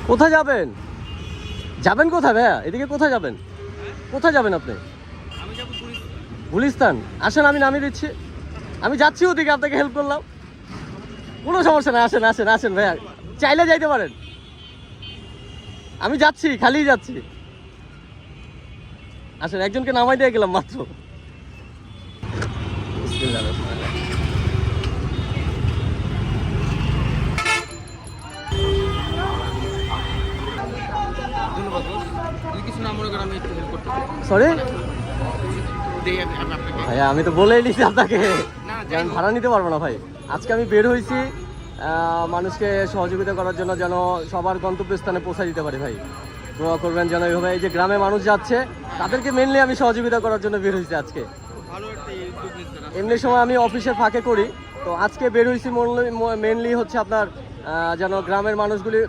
কোথায় যাবেন? যাবেন কোথায় ভাইয়া? এদিকে কোথায় যাবেন? কোথায় যাবেন আপনি? আমি যাবো গুলিস্তান। আসেন, আমি নামিয়ে দিচ্ছি। আমি যাচ্ছি ওদিকে, আপনাকে হেল্প করলাম। কোনো সমস্যা না, আসেন আসেন আসেন ভাইয়া, চাইলে যাইতে পারেন। আমি যাচ্ছি, খালিই যাচ্ছি। আসেন, একজনকে নামাই দিয়ে গেলাম মাত্র। বিসমিল্লাহির রহমানির রহিম। ধন্যবাদ বস। যদি কিছু না মনে করেন আমি একটু হেল্প করতে পারি। সরি দেই আমি আপনাকে। ভাইয়া, আমি তো বলেই দিছি আপনাকে না, যে আমি ভাড়া নিতে পারবো না ভাই। আজকে আমি বের হয়েছি মানুষকে সহযোগিতা করার জন্য, যেন সবার গন্তব্যস্থানে পৌঁছে দিতে পারি ভাই। দোয়া করবেন যেন এইভাবে, এই যে গ্রামে মানুষ যাচ্ছে তাদেরকে মেনলি আমি সহযোগিতা করার জন্য বের হয়েছি আজকে। ভালো একটা উদ্যোগ নিচ্ছেন আপনি। এমনি সময় আমি অফিসের ফাঁকে করি, তো আজকে বের হয়েছি মেনলি হচ্ছে আপনার যেন গ্রামের মানুষগুলি